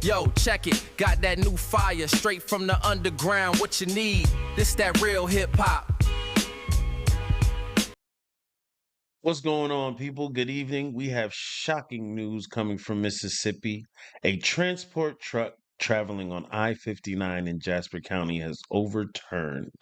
Yo, check it, got that new fire straight from the underground. What you need? This that real hip hop. What's going on, people? Good evening. We have shocking news coming from Mississippi. A transport truck traveling on I-59 in Jasper County has overturned.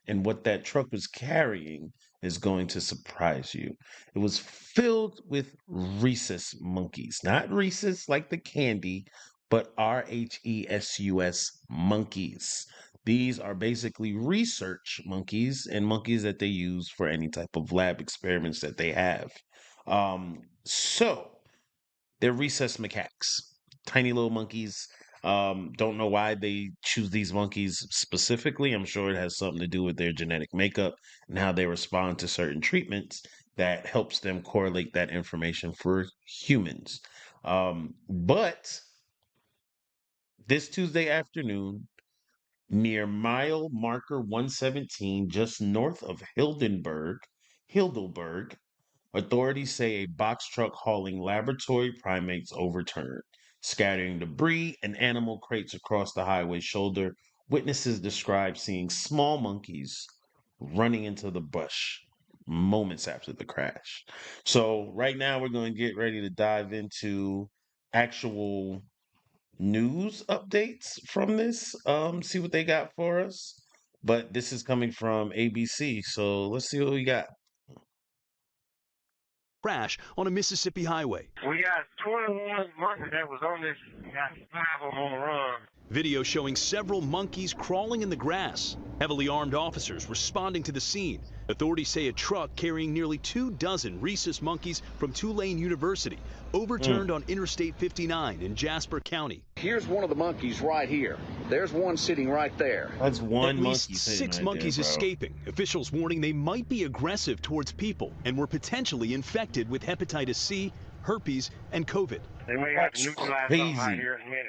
And what that truck was carrying is going to surprise you. It was filled with rhesus monkeys, not Reese's like the candy, but RHESUS monkeys. These are basically research monkeys and monkeys that they use for any type of lab experiments that they have. So they're rhesus macaques, tiny little monkeys. Don't know why they choose these monkeys specifically. I'm sure it has something to do with their genetic makeup and how they respond to certain treatments that helps them correlate that information for humans. But this Tuesday afternoon, near mile marker 117, just north of Hildelberg, authorities say a box truck hauling laboratory primates overturned, scattering debris and animal crates across the highway shoulder. Witnesses describe seeing small monkeys running into the bush moments after the crash. So, right now, we're going to get ready to dive into actual news updates from this, see what they got for us. But this is coming from ABC, so let's see what we got. Crash on a Mississippi highway. We got 21 monkeys that was on this, got 5 of them on the run. Video showing several monkeys crawling in the grass. Heavily armed officers responding to the scene. Authorities say a truck carrying nearly 24 rhesus monkeys from Tulane University overturned on Interstate 59 in Jasper County. Here's one of the monkeys right here. There's one sitting right there. That's one At least monkey. 6 right monkeys there, bro. escaping. Officials warning they might be aggressive towards people and were potentially infected with hepatitis C, herpes, and COVID. They may have to neutralize something out here in a minute.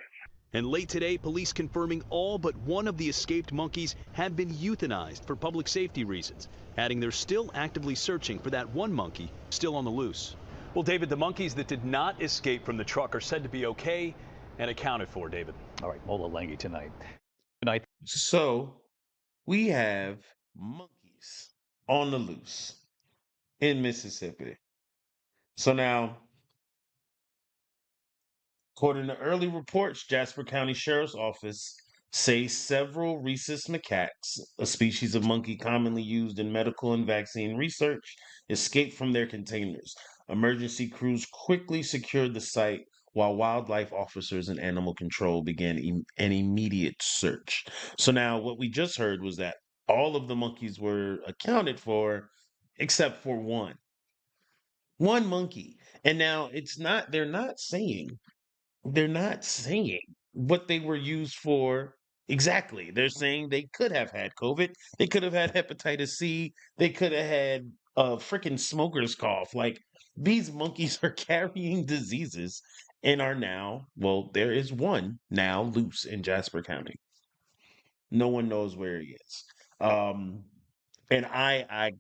And late today, police confirming all but one of the escaped monkeys had been euthanized for public safety reasons, adding they're still actively searching for that one monkey still on the loose. Well, David, the monkeys that did not escape from the truck are said to be okay and accounted for, David. All right, Mola Langi tonight. So we have monkeys on the loose in Mississippi. So now, according to early reports, Jasper County Sheriff's Office say several rhesus macaques, a species of monkey commonly used in medical and vaccine research, escaped from their containers. Emergency crews quickly secured the site while wildlife officers and animal control began an immediate search. So now what we just heard was that all of the monkeys were accounted for except for one. One monkey. And now they're not saying what they were used for exactly. They're saying they could have had COVID. They could have had hepatitis C. They could have had a freaking smoker's cough. Like, these monkeys are carrying diseases and are now, well, there is one now loose in Jasper County. No one knows where he is. And I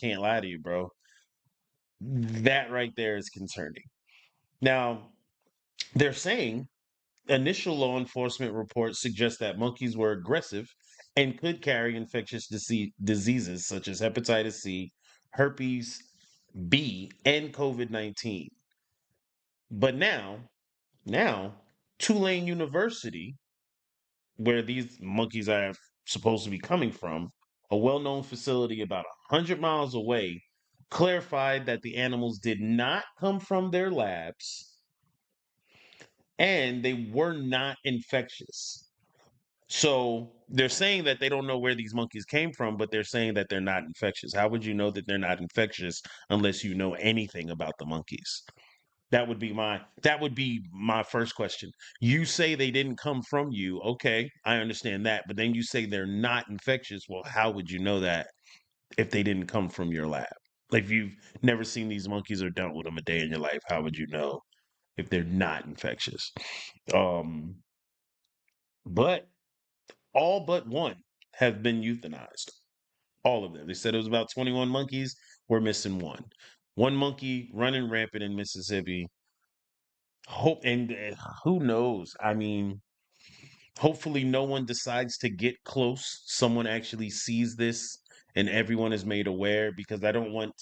can't lie to you, bro. That right there is concerning. Now, they're saying initial law enforcement reports suggest that monkeys were aggressive and could carry infectious diseases such as hepatitis C, herpes B, and COVID-19. But now, Tulane University, where these monkeys are supposed to be coming from, a well-known facility about 100 miles away, clarified that the animals did not come from their labs and they were not infectious. So they're saying that they don't know where these monkeys came from, but they're saying that they're not infectious. How would you know that they're not infectious unless you know anything about the monkeys? That would be my first question. You say they didn't come from you. Okay, I understand that. But then you say they're not infectious. Well, how would you know that if they didn't come from your lab? Like, if you've never seen these monkeys or dealt with them a day in your life, how would you know if they're not infectious? But all but one have been euthanized. All of them. They said it was about 21 monkeys. We're missing one. One monkey running rampant in Mississippi. Hope and who knows? I mean, hopefully no one decides to get close. Someone actually sees this and everyone is made aware because I don't want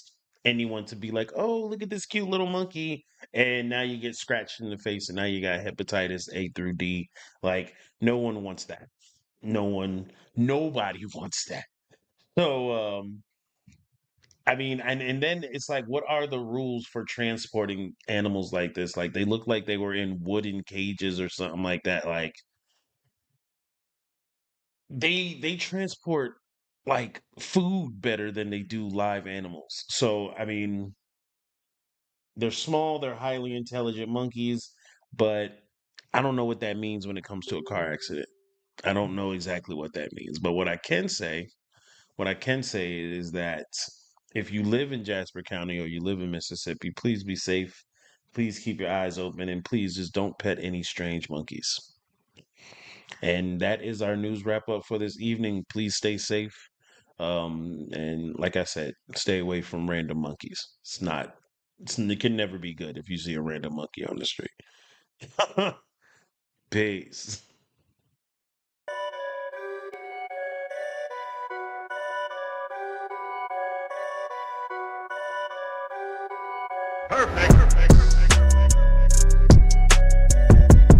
anyone to be like, "Oh, look at this cute little monkey." And now you get scratched in the face and now you got hepatitis A through D. Like no one wants that. Nobody wants that. So I mean, and then it's like, what are the rules for transporting animals like this? Like they look like they were in wooden cages or something like that. Like they transport like food better than they do live animals. So I mean, they're small, they're highly intelligent monkeys, but I don't know what that means when it comes to a car accident. I don't know exactly what that means. But what I can say is that if you live in Jasper County or you live in Mississippi, please be safe. Please keep your eyes open and please just don't pet any strange monkeys. And that is our news wrap up for this evening. Please stay safe. And like I said, stay away from random monkeys. It can never be good if you see a random monkey on the street. Peace. Perfect.